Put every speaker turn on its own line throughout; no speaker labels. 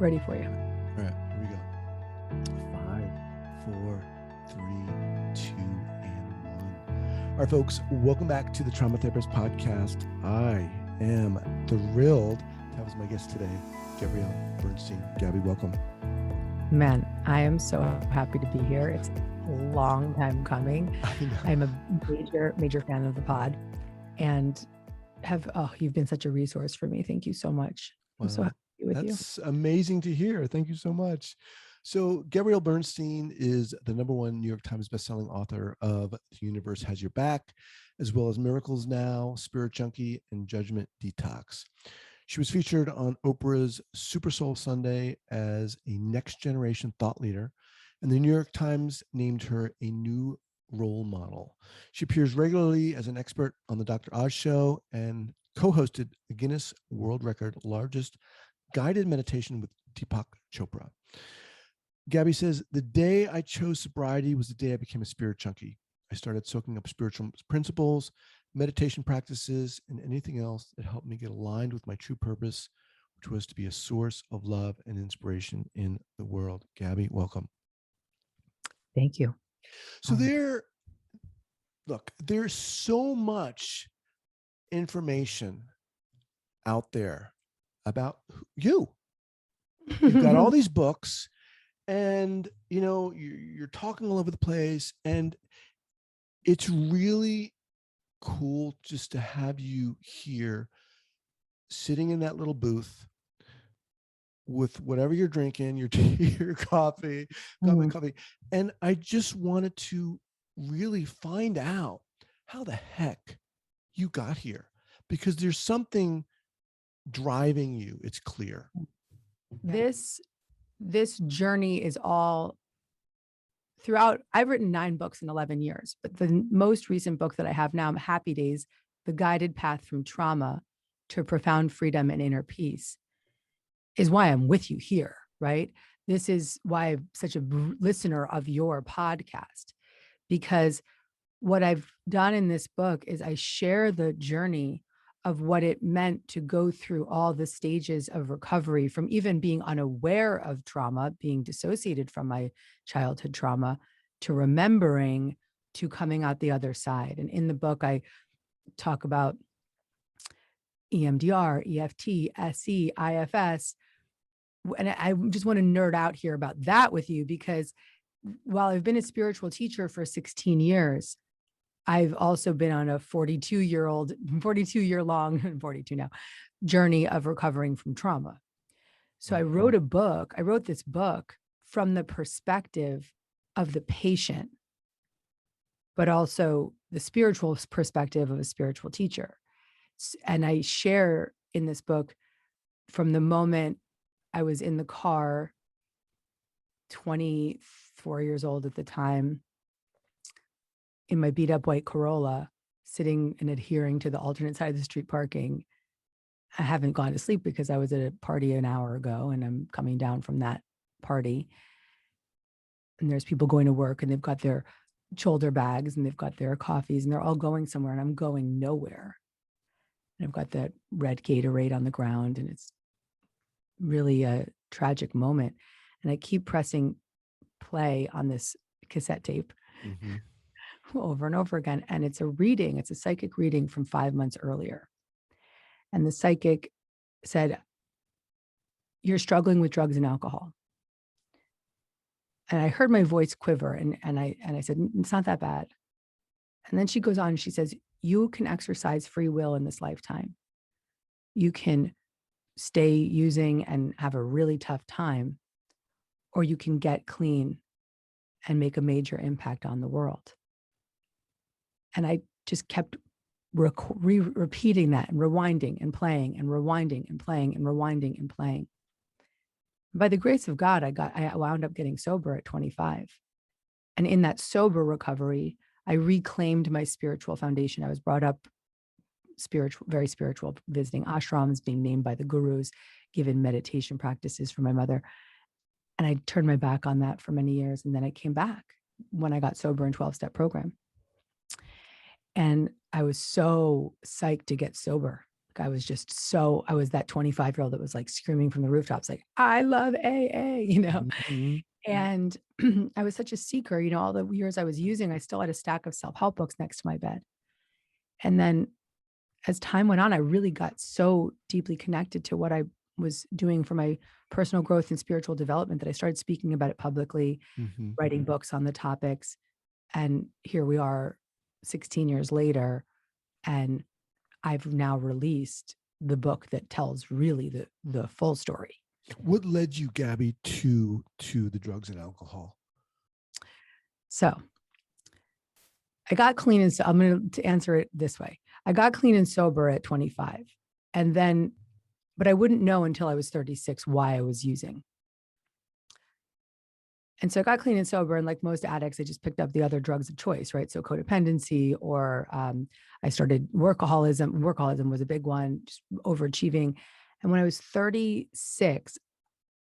Ready for you.
All right, here we go. 5, 4, 3, 2, and 1. All right, folks, welcome back to the Trauma Therapist Podcast. I am thrilled to have as my guest today, Gabrielle Bernstein. Gabby, welcome.
Man, I am so happy to be here. It's a long time coming. I'm a major fan of the pod, and you've been such a resource for me. Thank you so much. I'm so happy to be with you.
That's amazing to hear. Thank you so much. So Gabrielle Bernstein is the #1 New York Times bestselling author of The Universe Has Your Back, as well as Miracles Now, Spirit Junkie, and Judgment Detox. She was featured on Oprah's SuperSoul Sunday as a next generation thought leader, and the New York Times named her a new role model. She appears regularly as an expert on the Dr. Oz show and co-hosted the Guinness World Record largest guided meditation with Deepak Chopra. Gabby says, the day I chose sobriety was the day I became a spirit junkie. I started soaking up spiritual principles, meditation practices, and anything else that helped me get aligned with my true purpose, which was to be a source of love and inspiration in the world. Gabby, welcome.
Thank you.
So there's so much information out there about you. You've got all these books, and you're talking all over the place, and it's really cool just to have you here sitting in that little booth with whatever you're drinking, your tea, your coffee. And I just wanted to really find out how the heck you got here, because there's something driving you. It's clear.
This journey is all throughout. I've written 9 books in 11 years, but the most recent book that I have now, Happy Days, The Guided Path from Trauma to Profound Freedom and Inner Peace, is why I'm with you here, right? This is why I'm such a listener of your podcast, because what I've done in this book is I share the journey of what it meant to go through all the stages of recovery, from even being unaware of trauma, being dissociated from my childhood trauma, to remembering, to coming out the other side. And in the book, I talk about EMDR, EFT, SE, IFS. And I just want to nerd out here about that with you, because while I've been a spiritual teacher for 16 years, I've also been on a 42-year long, 42 now, journey of recovering from trauma. So I wrote this book from the perspective of the patient, but also the spiritual perspective of a spiritual teacher. And I share in this book from the moment I was in the car, 24 years old at the time, in my beat up white Corolla, sitting and adhering to the alternate side of the street parking. I haven't gone to sleep because I was at a party an hour ago, and I'm coming down from that party. And there's people going to work, and they've got their shoulder bags, and they've got their coffees, and they're all going somewhere, and I'm going nowhere. And I've got that red Gatorade on the ground, and it's really a tragic moment. And I keep pressing play on this cassette tape. Mm-hmm. Over and over again. And it's a psychic reading from 5 months earlier. And the psychic said, you're struggling with drugs and alcohol. And I heard my voice quiver, and I said, it's not that bad. And then she goes on and she says, you can exercise free will in this lifetime. You can stay using and have a really tough time, or you can get clean and make a major impact on the world. And I just kept repeating that and rewinding and playing and rewinding and playing and rewinding and playing. By the grace of God, I wound up getting sober at 25. And in that sober recovery, I reclaimed my spiritual foundation. I was brought up spiritual, very spiritual, visiting ashrams, being named by the gurus, given meditation practices from my mother. And I turned my back on that for many years. And then I came back when I got sober in 12-step program. And I was so psyched to get sober. Like I was that 25-year-old that was like screaming from the rooftops, like, I love AA,
Mhm.
and I was such a seeker, all the years I was using, I still had a stack of self-help books next to my bed. And then as time went on, I really got so deeply connected to what I was doing for my personal growth and spiritual development that I started speaking about it publicly,
Mhm.
writing books on the topics. And here we are 16 years later, and I've now released the book that tells really the full story.
What led you, Gabby, to the drugs and alcohol?
So I got clean and so I'm going to answer it this way. I got clean and sober at 25. And then, but I wouldn't know until I was 36 why I was using. And so I got clean and sober. And like most addicts, I just picked up the other drugs of choice, right? So codependency, or I started workaholism. Workaholism was a big one, just overachieving. And when I was 36,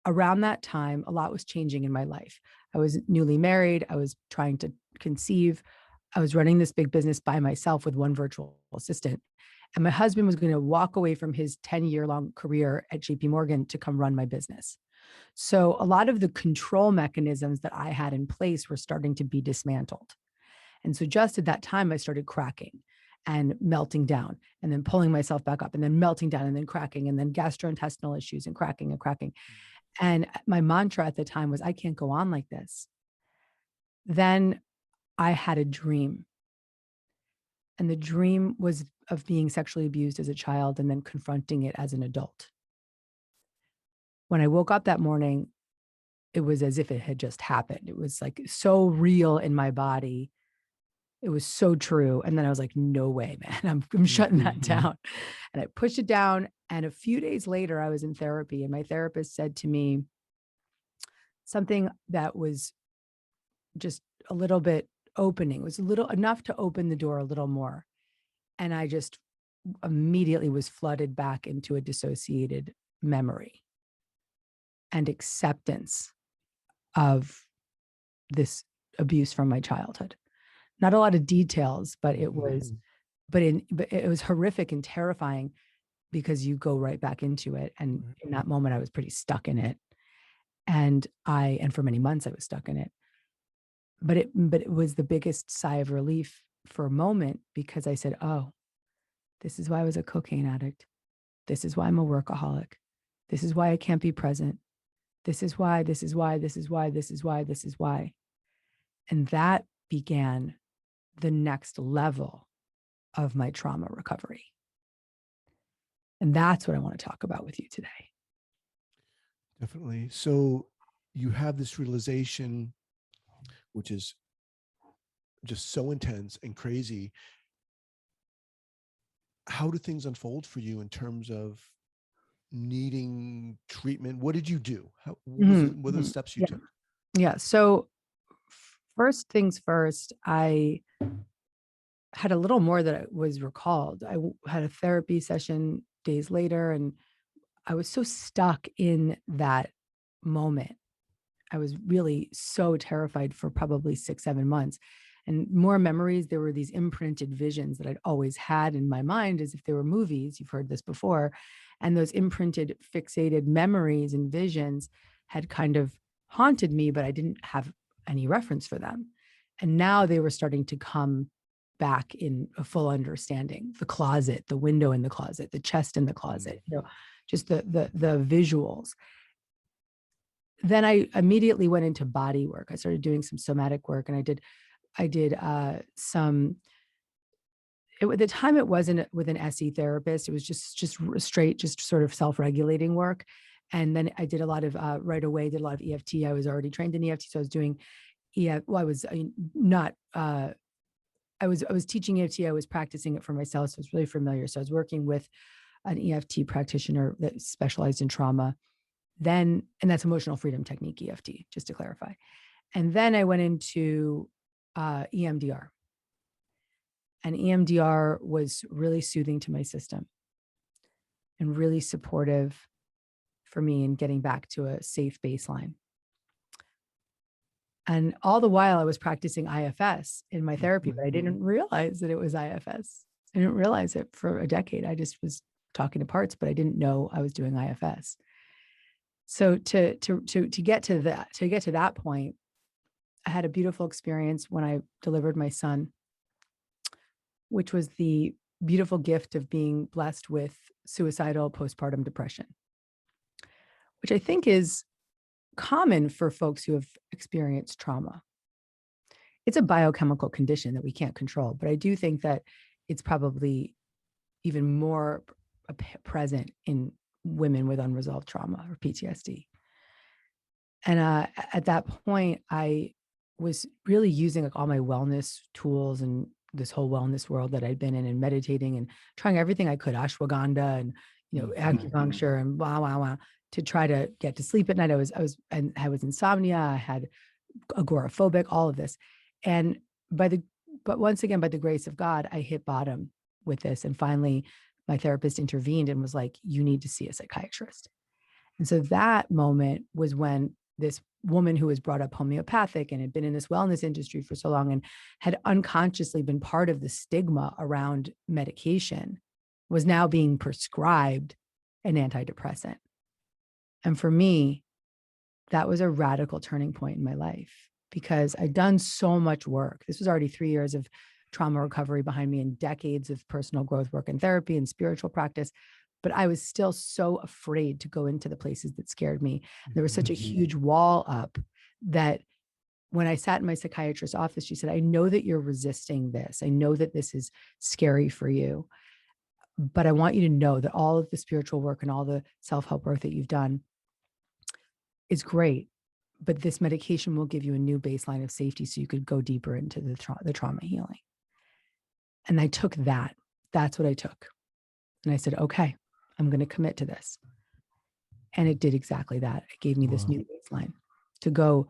around that time, a lot was changing in my life. I was newly married. I was trying to conceive. I was running this big business by myself with one virtual assistant. And my husband was going to walk away from his 10-year-long career at JP Morgan to come run my business. So a lot of the control mechanisms that I had in place were starting to be dismantled. And so just at that time, I started cracking and melting down, and then pulling myself back up, and then melting down, and then cracking, and then gastrointestinal issues, and cracking and cracking. And my mantra at the time was, I can't go on like this. Then I had a dream. And the dream was of being sexually abused as a child and then confronting it as an adult. When I woke up that morning, it was as if it had just happened. It was like so real in my body. It was so true. And then I was like, no way, man, I'm shutting that down. And I pushed it down. And a few days later, I was in therapy, and my therapist said to me something that was just a little bit opening. It was a little enough to open the door a little more. And I just immediately was flooded back into a dissociated memory and acceptance of this abuse from my childhood. Not a lot of details, but it was, but it was horrific and terrifying, because you go right back into it. And in that moment, I was pretty stuck in it. And for many months I was stuck in it. But it was the biggest sigh of relief for a moment, because I said, oh, this is why I was a cocaine addict. This is why I'm a workaholic. This is why I can't be present. This is why, this is why, this is why, this is why, this is why. And that began the next level of my trauma recovery. And that's what I want to talk about with you today.
Definitely. So you have this realization, which is just so intense and crazy. How do things unfold for you in terms of needing treatment? What did you do? What are the steps you
Yeah.
took?
Yeah. So first things first, I had a little more that was recalled. I had a therapy session days later, and I was so stuck in that moment. I was really so terrified for probably 6, 7 months. And more memories, there were these imprinted visions that I'd always had in my mind as if they were movies. You've heard this before. And those imprinted, fixated memories and visions had kind of haunted me, but I didn't have any reference for them. And now they were starting to come back in a full understanding. The closet, the window in the closet, the chest in the closet, just the visuals. Then I immediately went into body work. I started doing some somatic work, and I did some. At the time, it wasn't with an SE therapist. It was just straight, just sort of self-regulating work. And then I did a lot of right away. Did a lot of EFT. I was already trained in EFT, so I was doing EFT. Well, not. I was teaching EFT. I was practicing it for myself, so I was really familiar. So I was working with an EFT practitioner that specialized in trauma. Then, and that's emotional freedom technique, EFT, just to clarify. And then I went into EMDR. And EMDR was really soothing to my system and really supportive for me in getting back to a safe baseline. And all the while I was practicing IFS in my therapy, but I didn't realize that it was IFS. I didn't realize it for a decade. I just was talking to parts, but I didn't know I was doing IFS. So to get to that point, I had a beautiful experience when I delivered my son, which was the beautiful gift of being blessed with suicidal postpartum depression, which I think is common for folks who have experienced trauma. It's a biochemical condition that we can't control, but I do think that it's probably even more present in women with unresolved trauma or PTSD. And at that point, I was really using like all my wellness tools and this whole wellness world that I'd been in, and meditating and trying everything I could, ashwagandha and, acupuncture and blah, to try to get to sleep at night. I was insomnia. I had agoraphobic, all of this. And but once again, by the grace of God, I hit bottom with this. And finally, my therapist intervened and was like, you need to see a psychiatrist. And so that moment was when this woman who was brought up homeopathic and had been in this wellness industry for so long and had unconsciously been part of the stigma around medication was now being prescribed an antidepressant. And for me, that was a radical turning point in my life, because I'd done so much work. This was already 3 years of trauma recovery behind me and decades of personal growth work and therapy and spiritual practice. But I was still so afraid to go into the places that scared me. There was such a huge wall up that when I sat in my psychiatrist's office, she said, I know that you're resisting this. I know that this is scary for you, but I want you to know that all of the spiritual work and all the self-help work that you've done is great, but this medication will give you a new baseline of safety so you could go deeper into the trauma healing. And I took that. That's what I took. And I said, okay, I'm going to commit to this. And it did exactly that. It gave me this new baseline to go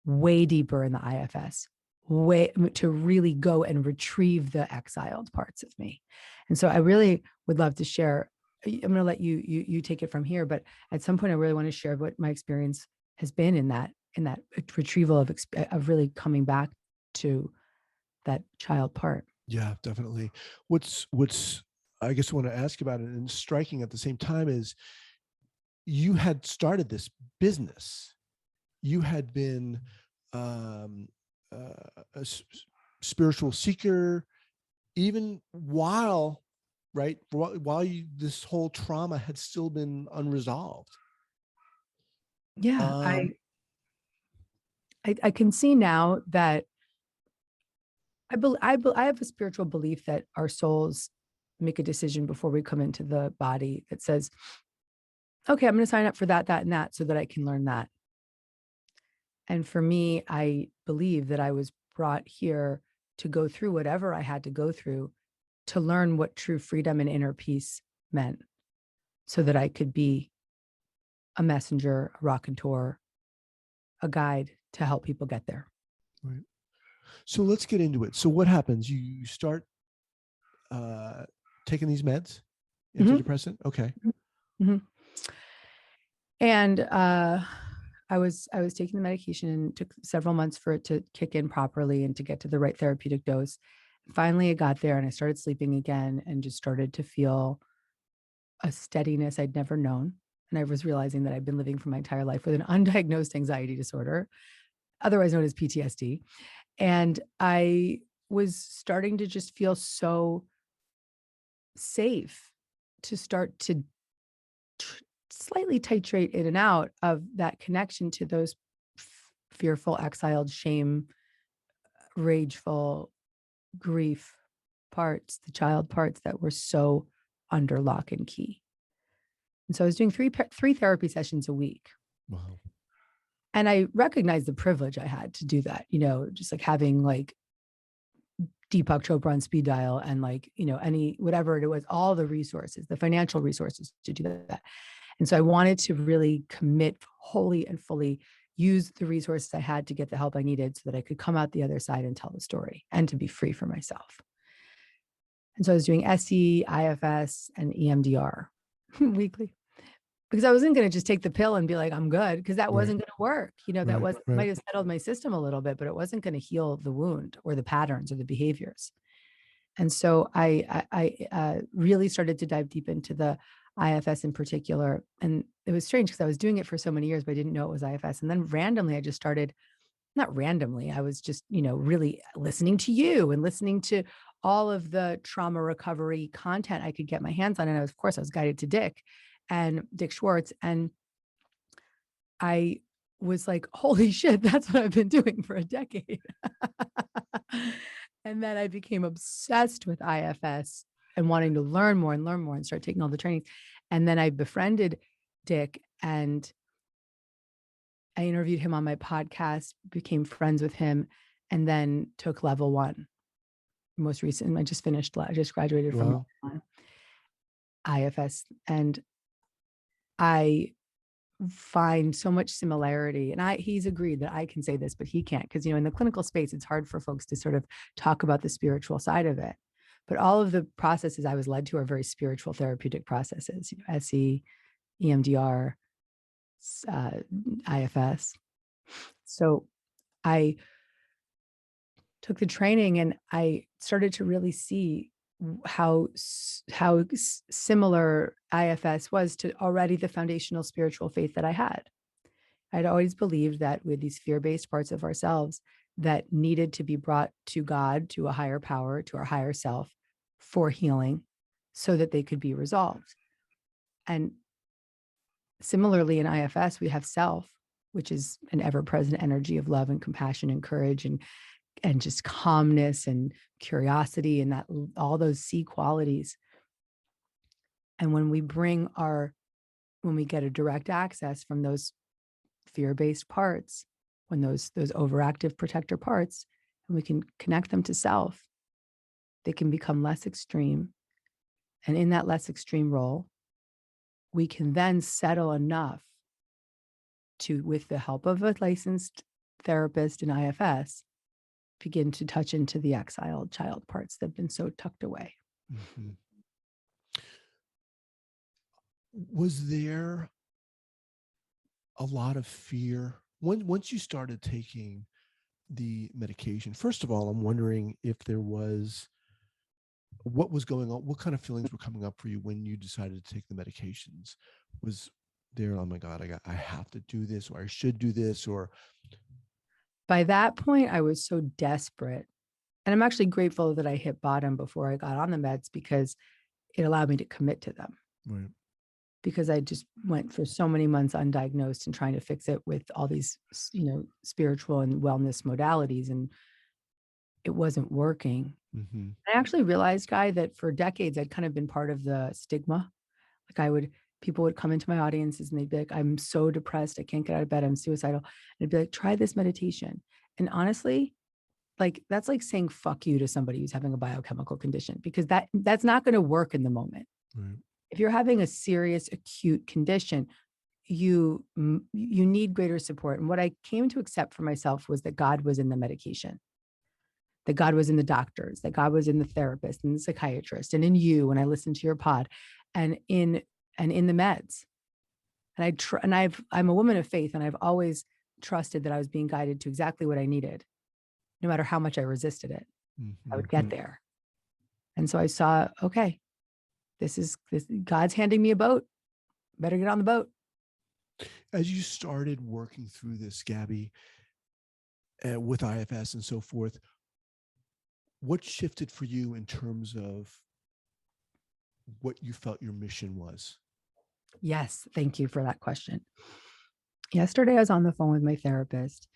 way deeper in the IFS, to really go and retrieve the exiled parts of me. And so I really would love to share. I'm going to let you take it from here, but at some point I really want to share what my experience has been in that retrieval of really coming back to that child part.
Yeah, definitely. What's I guess I want to ask about it, and striking at the same time, is you had started this business. You had been a spiritual seeker, even while this whole trauma had still been unresolved.
Yeah, I can see now that I have a spiritual belief that our souls make a decision before we come into the body that says, okay, I'm going to sign up for that, and that, so that I can learn that. And for me, I believe that I was brought here to go through whatever I had to go through to learn what true freedom and inner peace meant, so that I could be a messenger, a raconteur, a guide to help people get there.
Right. So let's get into it. So what happens? You start taking these meds, antidepressant. Okay.
Mm-hmm. And I was taking the medication, and it took several months for it to kick in properly and to get to the right therapeutic dose. Finally, it got there, and I started sleeping again and just started to feel a steadiness I'd never known. And I was realizing that I'd been living for my entire life with an undiagnosed anxiety disorder, otherwise known as PTSD. And I was starting to just feel so safe to start to slightly titrate in and out of that connection to those fearful, exiled, shame, rageful, grief parts, the child parts that were so under lock and key. And so I was doing three therapy sessions a week.
Wow.
And I recognized the privilege I had to do that, just like having like Deepak Chopra on speed dial and like, any, whatever it was, all the resources, the financial resources to do that. And so I wanted to really commit wholly and fully, use the resources I had to get the help I needed so that I could come out the other side and tell the story and to be free for myself. And so I was doing SE, IFS, and EMDR weekly, because I wasn't going to just take the pill and be like, I'm good, because that wasn't going to work. That might have settled my system a little bit, but it wasn't going to heal the wound or the patterns or the behaviors. And so I really started to dive deep into the IFS in particular. And it was strange because I was doing it for so many years, but I didn't know it was IFS. And then randomly, I just started, not randomly, I was just, really listening to you and listening to all of the trauma recovery content I could get my hands on. And of course, I was guided to Dick Schwartz. And I was like, holy shit, that's what I've been doing for a decade. And then I became obsessed with IFS and wanting to learn more and start taking all the trainings. And then I befriended Dick and I interviewed him on my podcast, became friends with him, and then took level 1. Most recent, I just graduated from
Wow.
IFS. And I find so much similarity. And he's agreed that I can say this, but he can't, because in the clinical space, it's hard for folks to sort of talk about the spiritual side of it. But all of the processes I was led to are very spiritual therapeutic processes, SE, EMDR, IFS. So I took the training and I started to really see how similar IFS was to already the foundational spiritual faith that I had. I'd always believed that with these fear-based parts of ourselves that needed to be brought to God, to a higher power, to our higher self for healing so that they could be resolved. And similarly in IFS, we have self, which is an ever-present energy of love and compassion and courage and just calmness and curiosity and that all those C qualities. And when we get a direct access from those fear-based parts, when those overactive protector parts, and we can connect them to self, they can become less extreme. And in that less extreme role, we can then settle enough to, with the help of a licensed therapist in IFS, begin to touch into the exiled child parts that have been so tucked away.
Mm-hmm. Was there a lot of fear once you started taking the medication? First of all, I'm wondering if there was, what was going on, what kind of feelings were coming up for you when you decided to take the medications? Was there, oh my God, I have to do this, or I should do this, or?
By that point, I was so desperate. And I'm actually grateful that I hit bottom before I got on the meds because it allowed me to commit to them.
Right.
Because I just went for so many months undiagnosed and trying to fix it with all these, spiritual and wellness modalities, and it wasn't working.
Mm-hmm.
I actually realized, Guy, that for decades I'd kind of been part of the stigma. Like people would come into my audiences and they'd be like, I'm so depressed, I can't get out of bed, I'm suicidal. And I'd be like, try this meditation. And honestly, like that's like saying fuck you to somebody who's having a biochemical condition, because that's not going to work in the moment.
Right.
If you're having a serious acute condition, you need greater support. And what I came to accept for myself was that God was in the medication, that God was in the doctors, that God was in the therapist and the psychiatrist, and in you when I listened to your pod, and in the meds. And I'm a woman of faith, and I've always trusted that I was being guided to exactly what I needed, no matter how much I resisted it.
Mm-hmm.
I would get there. And so I saw, okay, this God's handing me a boat. Better get on the boat.
As you started working through this, Gabby, with IFS and so forth, what shifted for you in terms of what you felt your mission was?
Yes, thank you for that question. Yesterday, I was on the phone with my therapist,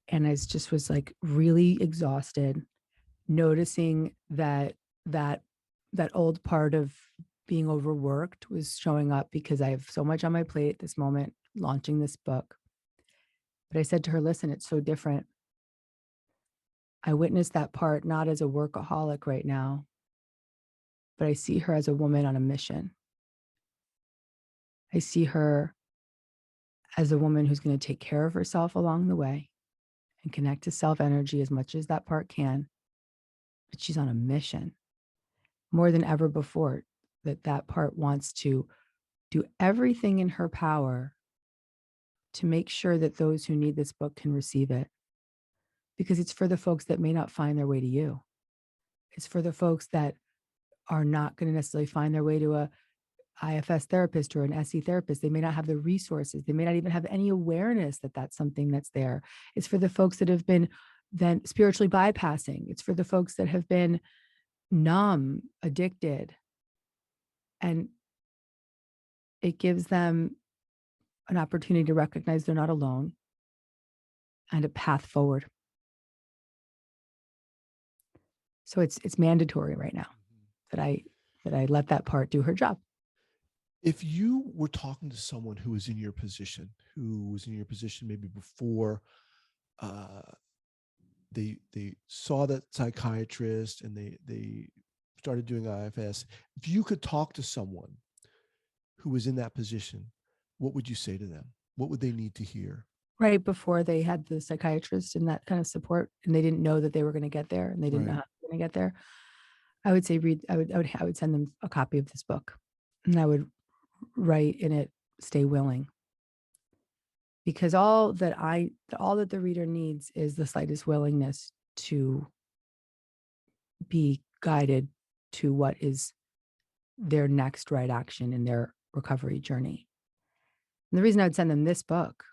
and I just was like really exhausted, noticing that that old part of being overworked was showing up because I have so much on my plate at this moment, launching this book. But I said to her, listen, it's so different. I witnessed that part not as a workaholic right now, but I see her as a woman on a mission. I see her as a woman who's going to take care of herself along the way and connect to self energy as much as that part can. But she's on a mission more than ever before, that part wants to do everything in her power to make sure that those who need this book can receive it, because it's for the folks that may not find their way to you. It's for the folks that are not going to necessarily find their way to a IFS therapist or an SE therapist. They may not have the resources. They may not even have any awareness that that's something that's there. It's for the folks that have been then spiritually bypassing. It's for the folks that have been numb, addicted. And it gives them an opportunity to recognize they're not alone and a path forward. So it's mandatory right now that I let that part do her job.
If you were talking to someone who was in your position, maybe before they saw that psychiatrist and they started doing IFS, if you could talk to someone who was in that position, what would you say to them? What would they need to hear?
Right before they had the psychiatrist and that kind of support, and they didn't know that they were going to get there, and they didn't know how they were going to get there, I would say I would send them a copy of this book, and I would write in it, stay willing. Because all that the reader needs is the slightest willingness to be guided to what is their next right action in their recovery journey. And the reason I would send them this book,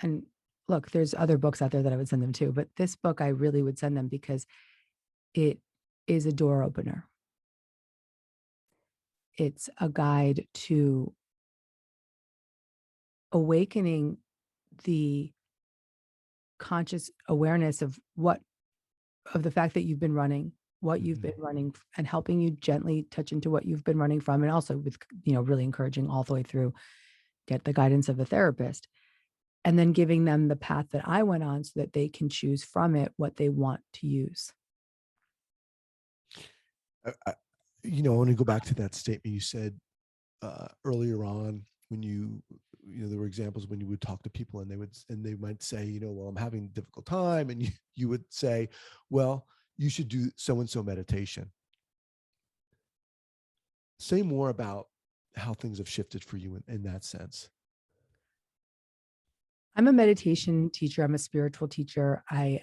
and look, there's other books out there that I would send them to, but this book I really would send them because it is a door opener. It's a guide to awakening the conscious awareness of the fact that you've been running, what you've been running, and helping you gently touch into what you've been running from. And also with, really encouraging all the way through, get the guidance of a therapist, and then giving them the path that I went on so that they can choose from it what they want to use.
I want to go back to that statement you said earlier on when there were examples when you would talk to people and they might say, well, I'm having a difficult time. And you would say, well, you should do so-and-so meditation. Say more about how things have shifted for you in that sense.
I'm a meditation teacher. I'm a spiritual teacher. I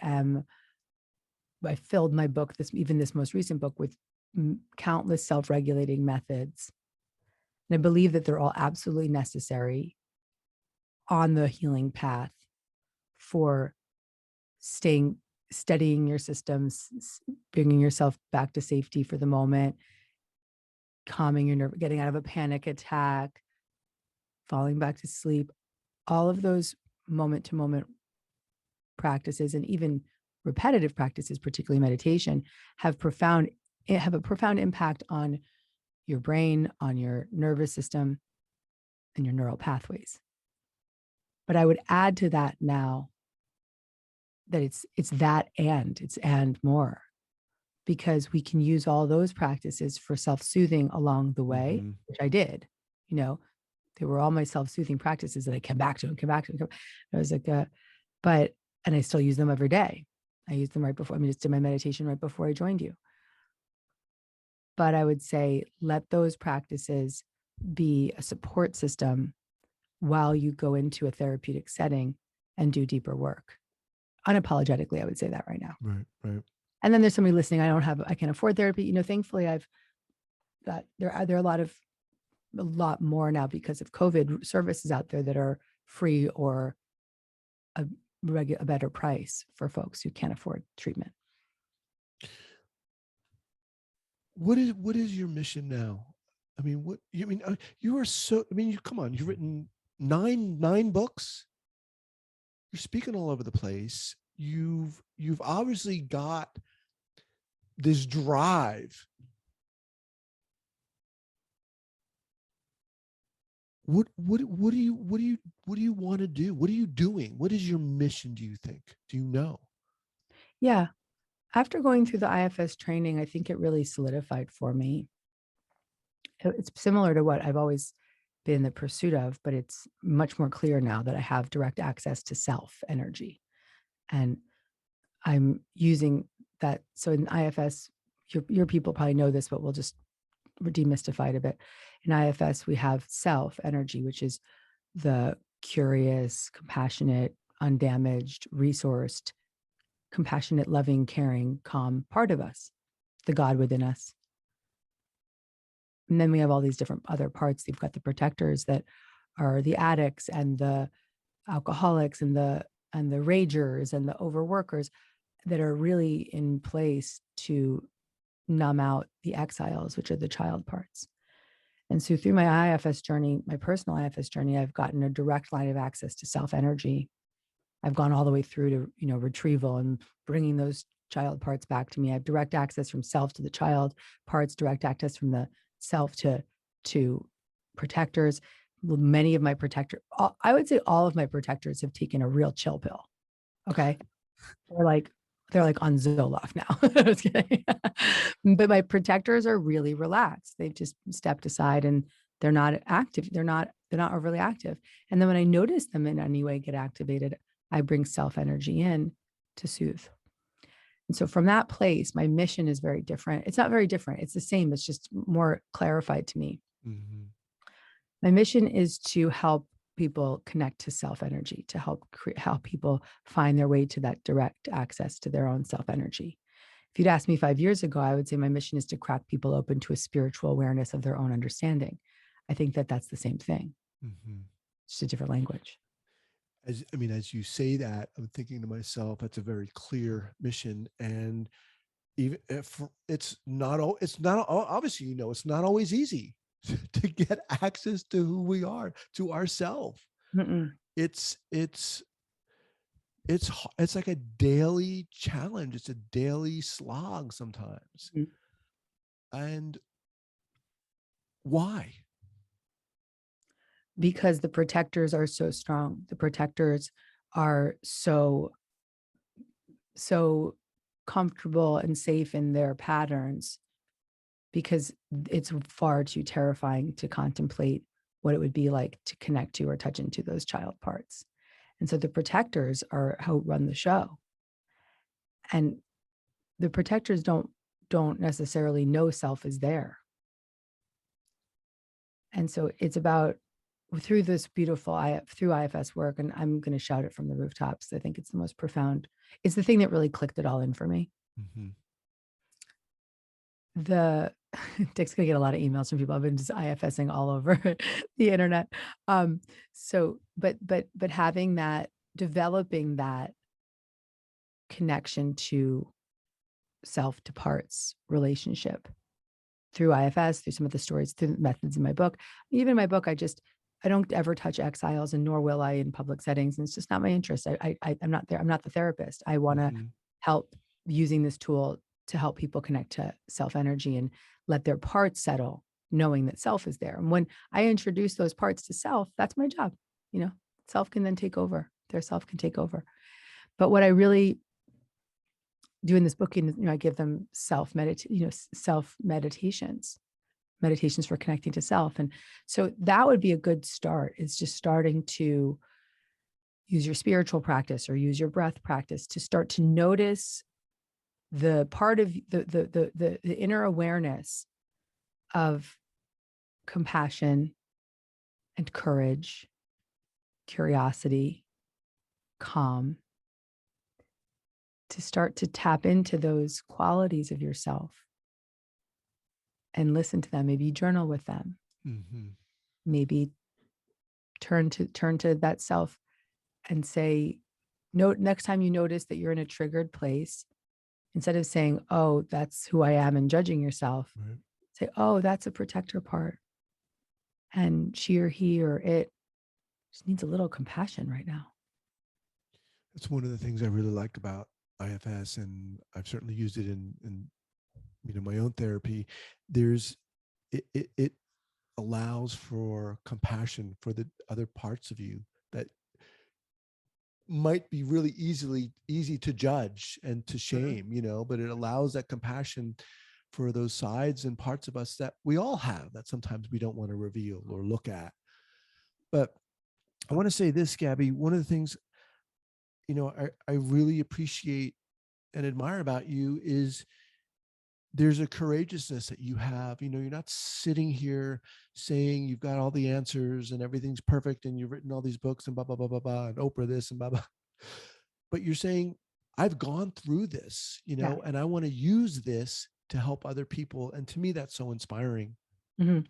filled my book, this most recent book, with countless self-regulating methods. And I believe that they're all absolutely necessary on the healing path for studying your systems, bringing yourself back to safety for the moment, calming your nerve, getting out of a panic attack, falling back to sleep. All of those moment-to-moment practices, and even repetitive practices, particularly meditation, have a profound impact on your brain, on your nervous system, and your neural pathways. But I would add to that now that it's and more, because we can use all those practices for self-soothing along the way, which I did. They were all my self-soothing practices that I came back to and came back to. I was like, and I still use them every day. I used them right before. I just did my meditation right before I joined you. But I would say, let those practices be a support system while you go into a therapeutic setting and do deeper work. Unapologetically, I would say that right now.
Right.
And then there's somebody listening, I can't afford therapy. Thankfully I've got, there are a lot more now because of COVID services out there that are free or a better price for folks who can't afford treatment.
What is your mission now? You are so, come on, you've written nine books. You're speaking all over the place. You've obviously got this drive. What do you want to do? What are you doing? What is your mission, do you think? Do you know?
Yeah. After going through the IFS training, I think it really solidified for me. It's similar to what I've always been in the pursuit of, but it's much more clear now that I have direct access to self energy. And I'm using that. So in IFS, your people probably know this, but we'll just demystify it a bit. In IFS, we have self energy, which is the curious, compassionate, undamaged, resourced, compassionate, loving, caring, calm part of us. the God within us. And then we have all these different other parts. You've got the protectors that are the addicts and the alcoholics and the ragers and the overworkers that are really in place to numb out the exiles, which are the child parts. And so through my IFS journey, my personal IFS journey, I've gotten a direct line of access to self energy. I've gone all the way through to, retrieval and bringing those child parts back to me. I have direct access from self to the child parts, direct access from the self to protectors. Many of my I would say all of my protectors have taken a real chill pill. Okay. They're like on Zoloft now. Just kidding. But my protectors are really relaxed. They've just stepped aside and they're not active. They're not overly active. And then when I notice them in any way get activated, I bring self energy in to soothe. And so from that place, my mission is very different. It's not very different. It's the same. It's just more clarified to me. Mm-hmm. My mission is to help people connect to self energy, to help people find their way to that direct access to their own self energy. If you'd asked me 5 years ago, I would say my mission is to crack people open to a spiritual awareness of their own understanding. I think that that's the same thing. Mm-hmm. Just a different language.
As you say that, I'm thinking to myself, that's a very clear mission. And even if it's not obviously, it's not always easy to get access to who we are, to ourselves. It's like a daily challenge. It's a daily slog sometimes. Mm-hmm. And why?
Because the protectors are so strong. The protectors are so comfortable and safe in their patterns, because it's far too terrifying to contemplate what it would be like to connect to or touch into those child parts. And so the protectors are how run the show. And the protectors don't necessarily know self is there. And so it's about, through this beautiful through IFS work, and I'm going to shout it from the rooftops, I think it's the most profound. It's the thing that really clicked it all in for me. Mm-hmm. Dick's going to get a lot of emails from people. I've been just IFSing all over the internet. But having that, developing that connection to self to parts relationship through IFS, through some of the stories, through the methods in my book. Even in my book, I don't ever touch exiles, and nor will I in public settings. And it's just not my interest. I'm not there. I'm not the therapist. I want to help using this tool to help people connect to self energy and let their parts settle, knowing that self is there. And when I introduce those parts to self, that's my job. Self can then take over. Their self can take over. But what I really do in this book, I give them self meditations for connecting to self. And so that would be a good start. It's just starting to use your spiritual practice or use your breath practice to start to notice the part of the inner awareness of compassion and courage, curiosity, calm, to start to tap into those qualities of yourself and listen to them. Maybe journal with them. Mm-hmm. Maybe turn to that self and say, next time you notice that you're in a triggered place, instead of saying, oh, that's who I am, and judging yourself, right, say, oh, that's a protector part. And she or he or it just needs a little compassion right now.
That's one of the things I really like about IFS, and I've certainly used it in my own therapy. It allows for compassion for the other parts of you that might be really easy to judge and to shame, but it allows that compassion for those sides and parts of us that we all have that sometimes we don't want to reveal or look at. But I want to say this, Gabby, one of the things, I really appreciate and admire about you is there's a courageousness that you have. You're not sitting here saying you've got all the answers and everything's perfect and you've written all these books and blah, blah, blah, blah, blah, and Oprah this and blah, blah. But you're saying, I've gone through this, and I want to use this to help other people. And to me, that's so inspiring.
You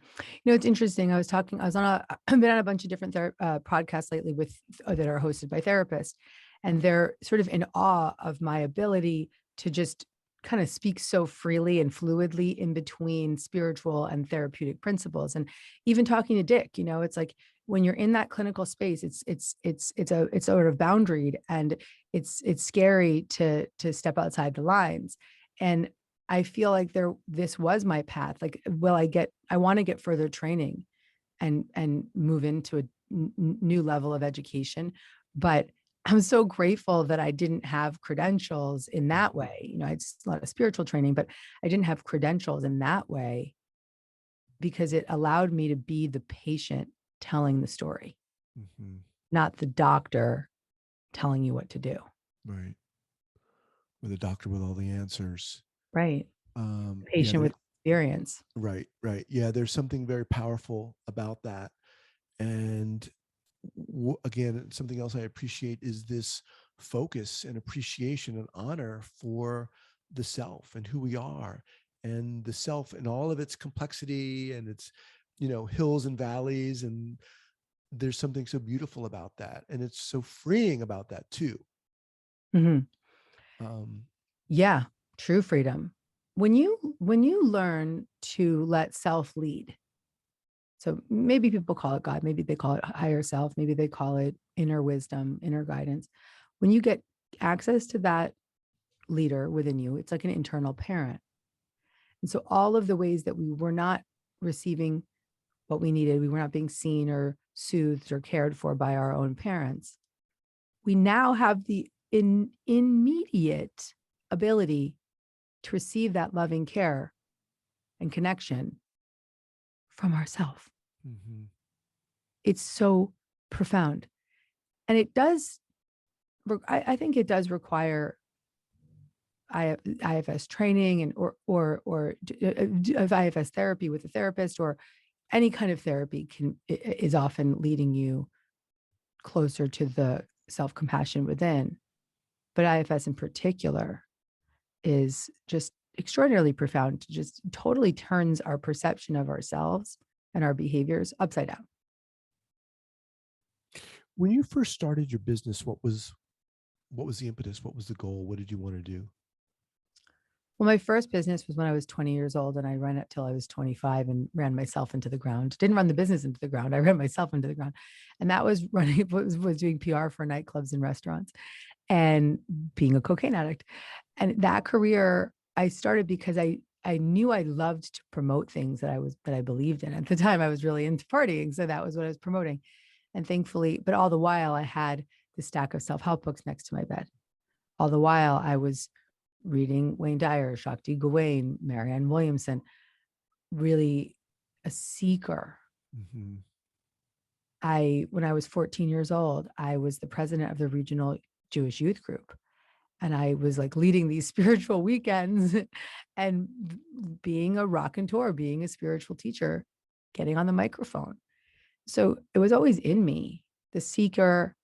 know, it's interesting. I was on I've been on a bunch of different podcasts lately that are hosted by therapists, and they're sort of in awe of my ability to just kind of speak so freely and fluidly in between spiritual and therapeutic principles. And even talking to Dick, you know, it's like when you're in that clinical space, it's sort of boundaried, and it's scary to step outside the lines. And I feel like this was my path. Like, I want to get further training and move into a new level of education. But I'm so grateful that I didn't have credentials in that way. You know, it's a lot of spiritual training, but I didn't have credentials in that way because it allowed me to be the patient telling the story, not the doctor telling you what to do.
Right. With a doctor with all the answers.
Right.
Yeah,
Patient with experience.
right. Yeah, there's something very powerful about that. And again, something else I appreciate is this focus and appreciation and honor for the self and who we are, and the self and all of its complexity and its, hills and valleys. And there's something so beautiful about that. And it's so freeing about that too.
Yeah, true freedom. When you learn to let self lead, so maybe people call it God, maybe they call it higher self, maybe they call it inner wisdom, inner guidance. When you get access to that leader within you, it's like an internal parent. And so all of the ways that we were not receiving what we needed, we were not being seen or soothed or cared for by our own parents, we now have the immediate ability to receive that loving care and connection from ourselves. It's so profound. And it does, I think it does require IFS training and or of IFS therapy with a therapist, or any kind of therapy is often leading you closer to the self-compassion within. But IFS in particular is just extraordinarily profound. It just totally turns our perception of ourselves and our behaviors upside down.
When you first started your business, what was the impetus? What was the goal? What did you want to do?
Well, my first business was when I was 20 years old, and I ran it till I was 25 and ran myself into the ground. Didn't run the business into the ground. I ran myself into the ground. And that was was doing PR for nightclubs and restaurants and being a cocaine addict. And that career I started because I knew I loved to promote things that I believed in. At the time, I was really into partying. So that was what I was promoting. And thankfully, but all the while I had the stack of self-help books next to my bed. All the while I was reading Wayne Dyer, Shakti Gawain, Marianne Williamson, really a seeker. When I was 14 years old, I was the president of the regional Jewish youth group. And I was like leading these spiritual weekends and being a raconteur, being a spiritual teacher, getting on the microphone. So it was always in me, the seeker,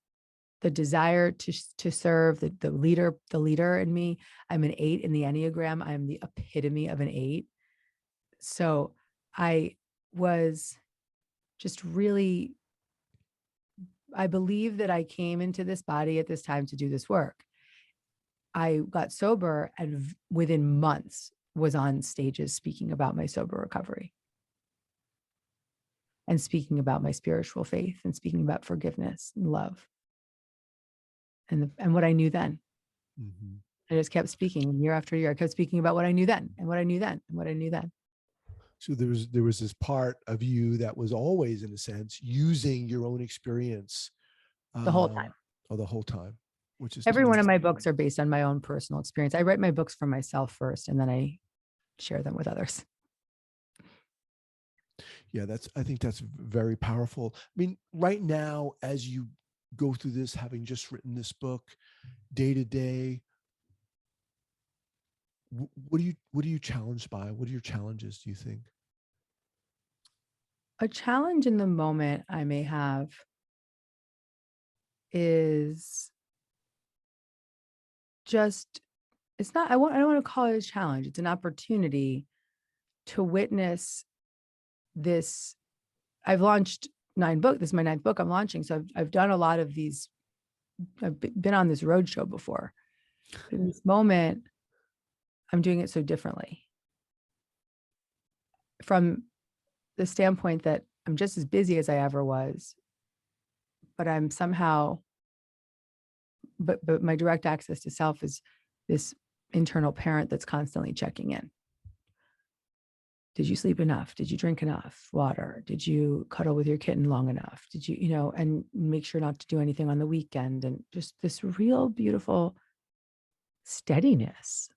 the desire to serve, the leader in me. I'm an 8 in the Enneagram. I'm the epitome of an 8. So I was just really, I believe that I came into this body at this time to do this work. I got sober and within months was on stages speaking about my sober recovery and speaking about my spiritual faith and speaking about forgiveness and love. And what I knew then. I just kept speaking year after year. I kept speaking about what I knew then and what I knew then and what I knew then.
So there was this part of you that was always, in a sense, using your own experience
The whole time.
The whole time, which is
every one of my books are based on my own personal experience. I write my books for myself first, and then I share them with others.
Yeah, I think that's very powerful. I mean, right now, as you go through this, having just written this book, day to day, what are you challenged by? What are your challenges, do you think?
A challenge in the moment I may have is just it's not, I don't want to call it a challenge. It's an opportunity to witness this. I've launched 9 books. This is my 9th book I'm launching. So I've done a lot of these. I've been on this roadshow before. In this moment, I'm doing it so differently, from the standpoint that I'm just as busy as I ever was, but I'm somehow, but my direct access to self is this internal parent that's constantly checking in. Did you sleep enough? Did you drink enough water? Did you cuddle with your kitten long enough? Did you, and make sure not to do anything on the weekend, and just this real beautiful steadiness.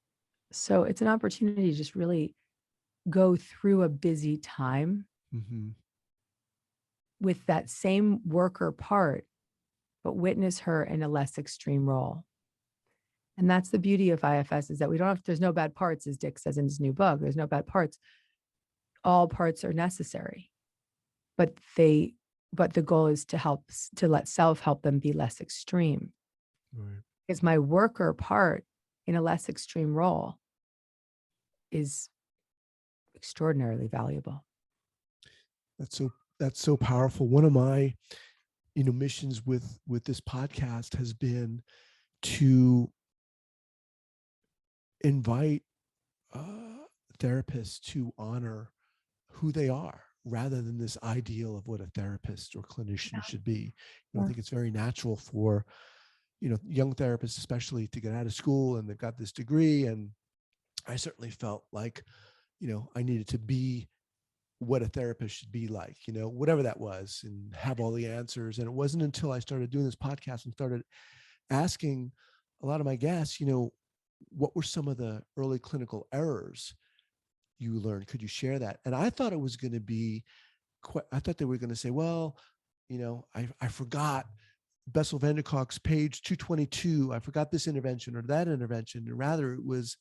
So it's an opportunity to just really go through a busy time with that same worker part, but witness her in a less extreme role. And that's the beauty of IFS, is that we don't have, there's no bad parts, as Dick says in his new book, there's no bad parts. All parts are necessary, but the goal is to let self help them be less extreme. Right. Because my worker part in a less extreme role is extraordinarily valuable.
That's so powerful. One of my, missions with this podcast has been to invite therapists to honor who they are, rather than this ideal of what a therapist or clinician should be. I think it's very natural for, young therapists, especially, to get out of school and they've got this degree. And I certainly felt like, I needed to be what a therapist should be like, whatever that was, and have all the answers. And it wasn't until I started doing this podcast and started asking a lot of my guests, what were some of the early clinical errors you learned? Could you share that? And I thought it was going to be I thought they were going to say, well, I forgot Bessel van der Kolk's page 222. I forgot this intervention or that intervention. And rather, it was,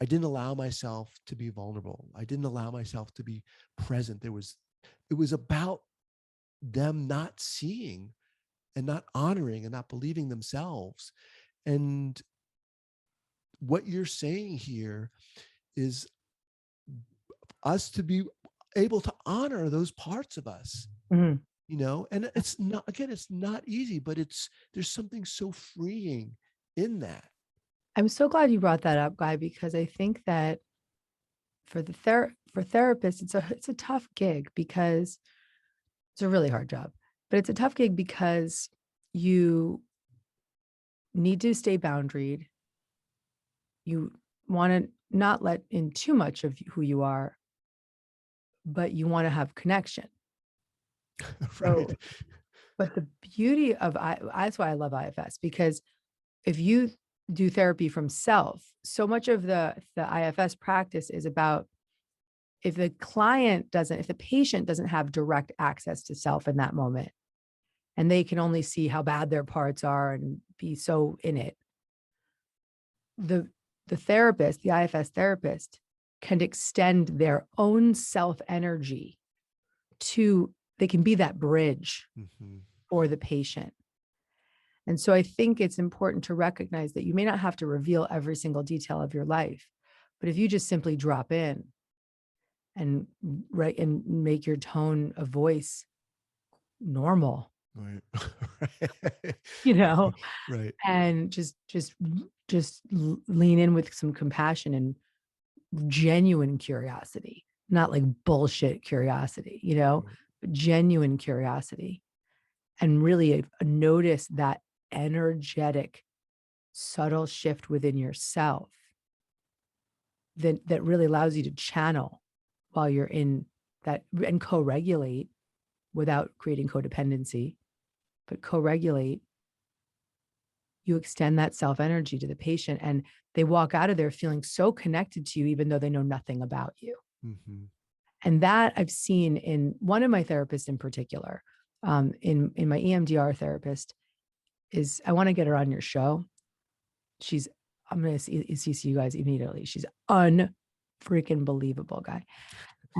I didn't allow myself to be vulnerable. I didn't allow myself to be present. It was about them not seeing and not honoring and not believing themselves. And what you're saying here is us to be able to honor those parts of us, and it's not easy, but there's something so freeing in that.
I'm so glad you brought that up, Guy, because I think that for therapists, it's a tough gig, because it's a really hard job, but it's a tough gig because you need to stay boundaried. You want to not let in too much of who you are, but you want to have connection. Right. So, but the beauty of that's why I love IFS, because if you do therapy from self, so much of the IFS practice is about, if the patient doesn't have direct access to self in that moment, and they can only see how bad their parts are and be so in it, the therapist, the IFS therapist, can extend their own self energy they can be that bridge for the patient. And so I think it's important to recognize that you may not have to reveal every single detail of your life, but if you just simply drop in and make your tone of voice normal,
right.
Right. And just lean in with some compassion and genuine curiosity, not like bullshit curiosity, but genuine curiosity, and really notice that energetic, subtle shift within yourself that really allows you to channel while you're in that, and co-regulate without creating codependency, but co-regulate. You extend that self energy to the patient, and they walk out of there feeling so connected to you, even though they know nothing about you. And that I've seen in one of my therapists in particular, in my EMDR therapist, is, I want to get her on your show. I'm going to CC you guys immediately. She's unfreaking believable, Guy.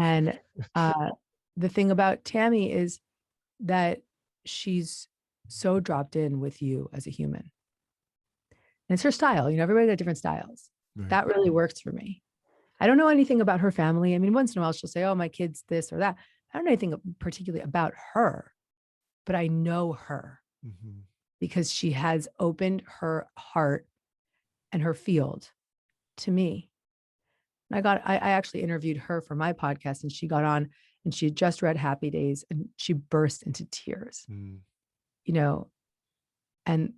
And the thing about Tammy is that she's so dropped in with you as a human. And it's her style. You know, everybody got different styles.
Right.
That really works for me. I don't know anything about her family. I mean, once in a while she'll say, oh, my kid's this or that. I don't know anything particularly about her, but I know her because she has opened her heart and her field to me. I actually interviewed her for my podcast, and she got on and she had just read Happy Days and she burst into tears, you know, and,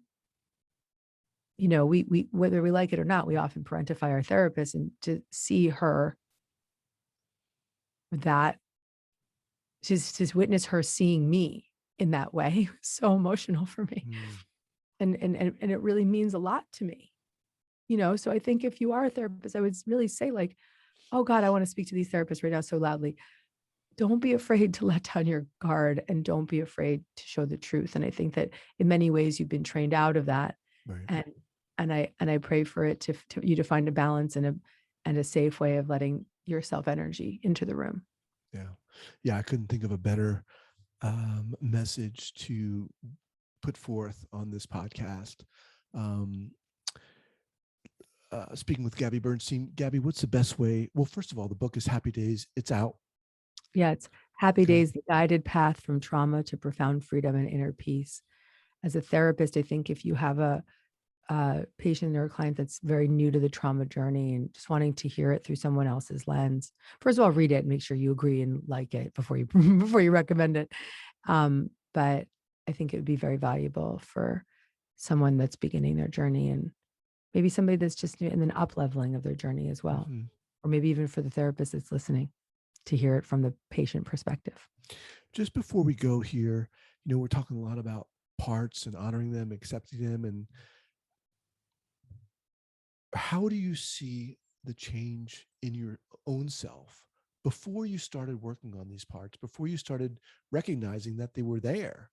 you know, we, whether we like it or not, we often parentify our therapist, and to see her that just witness her seeing me in that way was so emotional for me. And it really means a lot to me, you know? So I think if you are a therapist, I would really say, like, oh God, I want to speak to these therapists right now so loudly. Don't be afraid to let down your guard, and don't be afraid to show the truth. And I think that in many ways you've been trained out of that. Right. And I pray for it to you to find a balance and a safe way of letting your self energy into the room.
Yeah. I couldn't think of a better message to put forth on this podcast. Speaking with Gabby Bernstein. Gabby, what's the best way? Well, first of all, the book is Happy Days. It's out.
Yeah, it's Happy Days, the guided path from trauma to profound freedom and inner peace. As a therapist, I think if you have a patient or a client that's very new to the trauma journey and just wanting to hear it through someone else's lens, first of all, read it and make sure you agree and like it before you before you recommend it. But I think it would be very valuable for someone that's beginning their journey, and maybe somebody that's just in an up leveling of their journey as well, or maybe even for the therapist that's listening, to hear it from the patient perspective.
Just before we go here, you know, we're talking a lot about parts and honoring them, accepting them. And how do you see the change in your own self before you started working on these parts, before you started recognizing that they were there?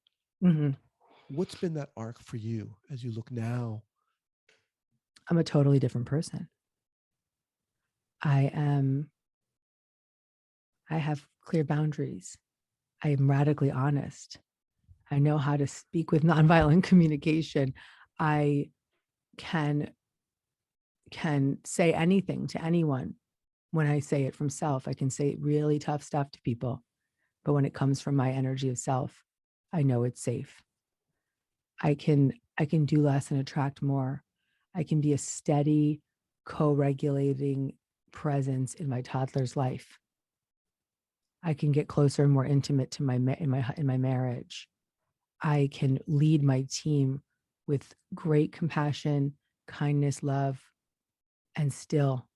What's been that arc for you as you look now?
I'm a totally different person. I have clear boundaries. I am radically honest. I know how to speak with nonviolent communication. I can say anything to anyone. When I say it from self, I can say really tough stuff to people. But when it comes from my energy of self, I know it's safe. I can do less and attract more. I can be a steady, co-regulating presence in my toddler's life. I can get closer and more intimate to in my marriage. I can lead my team with great compassion, kindness, love, and still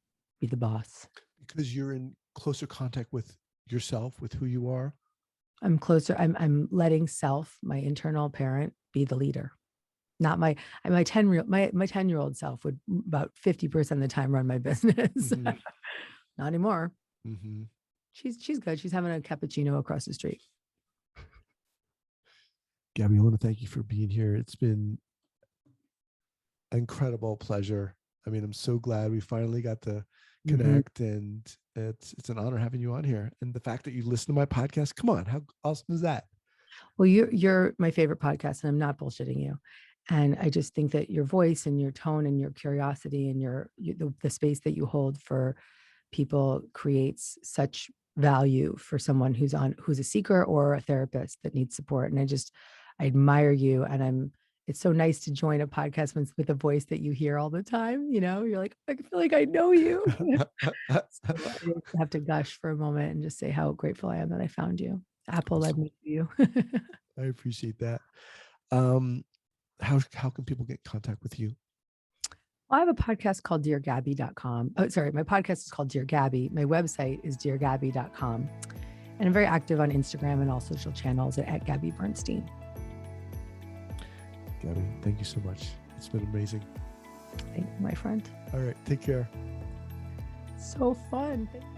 be the boss.
Because you're in closer contact with yourself, with who you are.
I'm closer. I'm letting self, my internal parent, be the leader. Not my 10-year-old self would about 50% of the time run my business. Not anymore. She's good. She's having a cappuccino across the street.
Gabby, I want to thank you for being here. It's been an incredible pleasure. I mean, I'm so glad we finally got to connect, and it's an honor having you on here. And the fact that you listen to my podcast, come on, how awesome is that?
Well, you're my favorite podcast, and I'm not bullshitting you. And I just think that your voice and your tone and your curiosity and the space that you hold for people creates such value for someone who's a seeker or a therapist that needs support. And I admire you. And it's so nice to join a podcast with a voice that you hear all the time. You know, you're like, I feel like I know you. So I have to gush for a moment and just say how grateful I am that I found you. Apple led me to you.
I appreciate that. How can people get in contact with you?
Well, I have a podcast called DearGabby.com. Oh, sorry. My podcast is called Dear Gabby. My website is DearGabby.com. And I'm very active on Instagram and all social channels at Gabby Bernstein.
Gabby, thank you so much. It's been amazing.
Thank you, my friend.
All right. Take care.
So fun. Thank you.